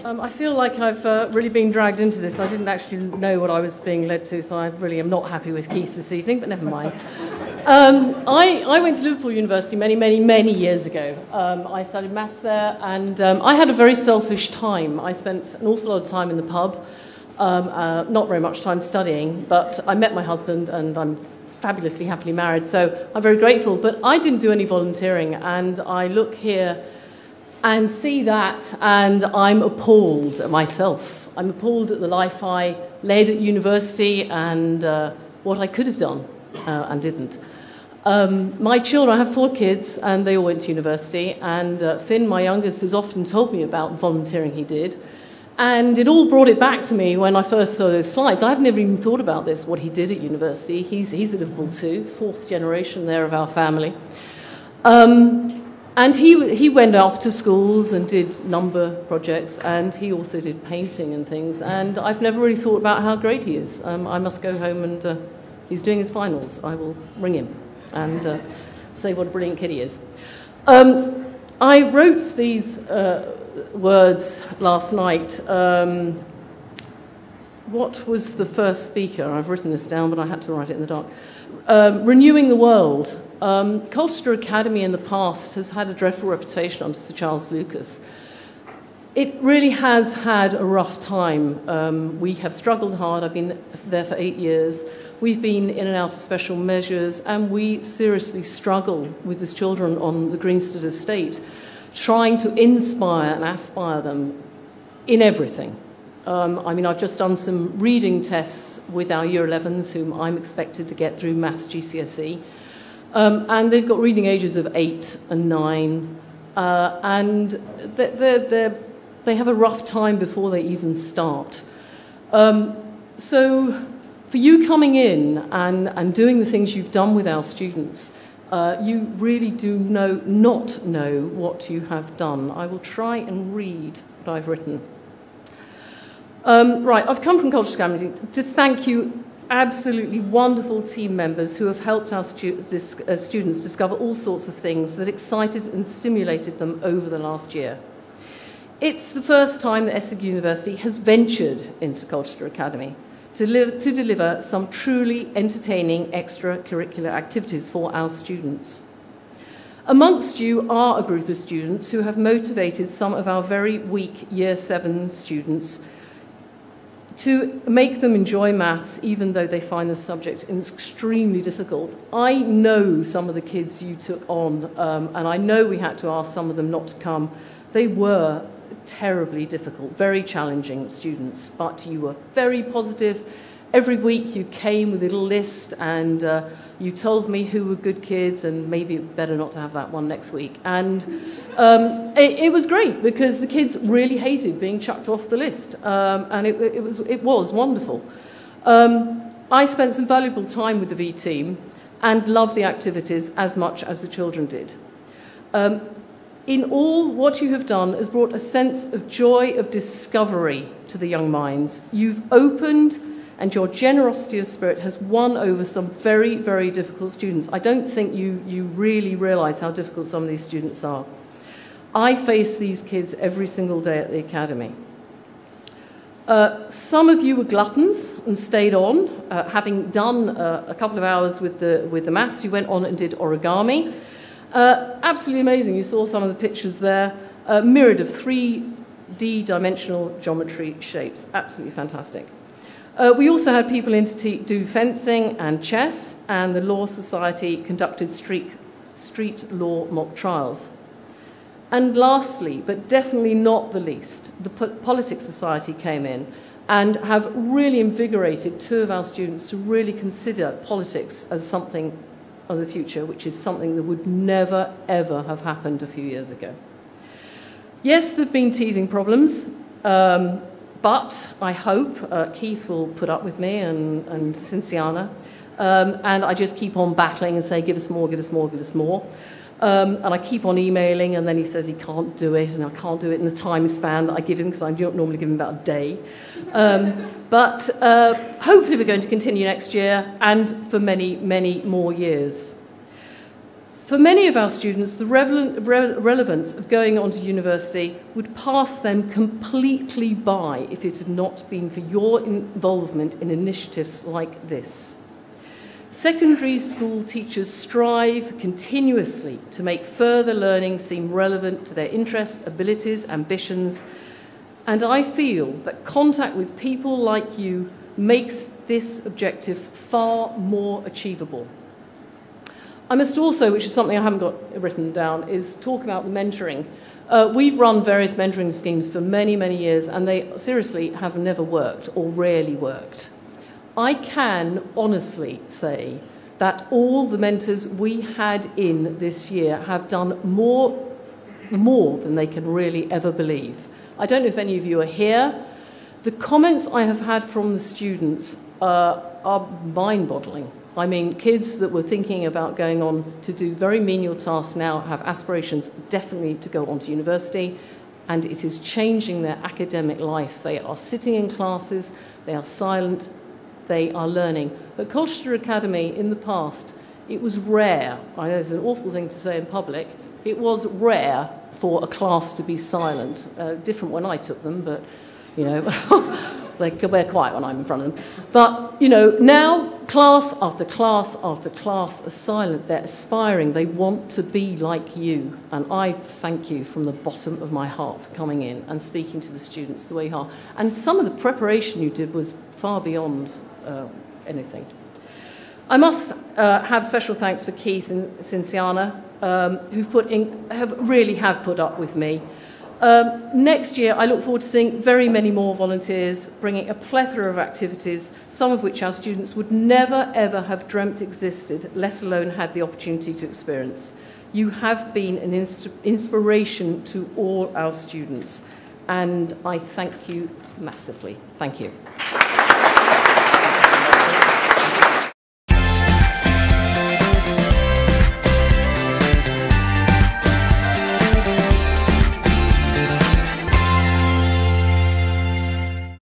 I feel like I've really been dragged into this. I didn't actually know what I was being led to, so I really am not happy with Keith this evening, but never mind. I went to Liverpool University many years ago. I studied maths there, and I had a very selfish time. I spent an awful lot of time in the pub, not very much time studying, but I met my husband, and I'm fabulously happily married, so I'm very grateful. But I didn't do any volunteering, and I look here and see that, and I'm appalled at myself. I'm appalled at the life I led at university and what I could have done and didn't. My children, I have 4 kids, and they all went to university, and Finn, my youngest, has often told me about volunteering he did, and it all brought it back to me when I first saw those slides. I had never even thought about this, what he did at university. He's at Liverpool too, 4th generation there of our family. And he went off to schools and did number projects, and he also did painting and things. And I've never really thought about how great he is. I must go home and he's doing his finals. I will ring him and say what a brilliant kid he is. I wrote these words last night. What was the first speaker? I've written this down, but I had to write it in the dark. Renewing the world. Colchester Academy in the past has had a dreadful reputation under Sir Charles Lucas. It really has had a rough time. We have struggled hard. I've been there for 8 years. We've been in and out of special measures, and we seriously struggle with the children on the Greenstead estate, trying to inspire and aspire them in everything. I've just done some reading tests with our Year 11s, whom I'm expected to get through Maths GCSE. And they've got reading ages of 8 and 9, and they have a rough time before they even start. So for you coming in and doing the things you've done with our students, you really do not know what you have done. I will try and read what I've written. Right, I've come from Colchester Academy to thank you, absolutely wonderful team members who have helped our students discover all sorts of things that excited and stimulated them over the last year. It's the first time that Essex University has ventured into Colchester Academy to deliver some truly entertaining extracurricular activities for our students. Amongst you are a group of students who have motivated some of our very weak Year 7 students to make them enjoy maths, even though they find the subject extremely difficult. I know some of the kids you took on, and I know we had to ask some of them not to come. They were terribly difficult, very challenging students, but you were very positive. Every week you came with a little list, and you told me who were good kids, and maybe better not to have that one next week. And it was great, because the kids really hated being chucked off the list, and it was wonderful. I spent some valuable time with the vTeam and loved the activities as much as the children did. In all, what you have done has brought a sense of joy of discovery to the young minds. You've opened, and your generosity of spirit has won over some very, very difficult students. I don't think you really realise how difficult some of these students are. I face these kids every single day at the academy. Some of you were gluttons and stayed on. Having done a couple of hours with the maths, you went on and did origami. Absolutely amazing. You saw some of the pictures there, mirrored of 3D dimensional geometry shapes. Absolutely fantastic. We also had people in to do fencing and chess, and the Law Society conducted street law mock trials. And lastly, but definitely not the least, the Politics Society came in and have really invigorated 2 of our students to really consider politics as something of the future, which is something that would never, ever have happened a few years ago. Yes, there have been teething problems, but I hope Keith will put up with me and Cynthiana, and I just keep on battling and say, give us more, give us more, give us more. And I keep on emailing, and then he says he can't do it, and I can't do it in the time span that I give him, because I don't normally give him about a day. But hopefully we're going to continue next year and for many, many more years. For many of our students, the relevance of going on to university would pass them completely by if it had not been for your involvement in initiatives like this. Secondary school teachers strive continuously to make further learning seem relevant to their interests, abilities, ambitions, and I feel that contact with people like you makes this objective far more achievable. I must also, which is something I haven't got written down, is talk about the mentoring. We've run various mentoring schemes for many, many years, and they seriously have never worked or rarely worked. I can honestly say that all the mentors we had in this year have done more than they can really ever believe. I don't know if any of you are here. The comments I have had from the students are mind-boggling. I mean, kids that were thinking about going on to do very menial tasks now have aspirations definitely to go on to university, and it is changing their academic life. They are sitting in classes, they are silent, they are learning. At Colchester Academy in the past, it was rare, I know it's an awful thing to say in public, it was rare for a class to be silent. Different when I took them, but, you know, they're quiet when I'm in front of them. But, you know, now class after class after class are silent. They're aspiring. They want to be like you. And I thank you from the bottom of my heart for coming in and speaking to the students the way you are. And some of the preparation you did was far beyond anything. I must have special thanks for Keith and Cynthiana, who really have put up with me. Next year, I look forward to seeing very many more volunteers, bringing a plethora of activities, some of which our students would never, ever have dreamt existed, let alone had the opportunity to experience. You have been an inspiration to all our students, and I thank you massively. Thank you.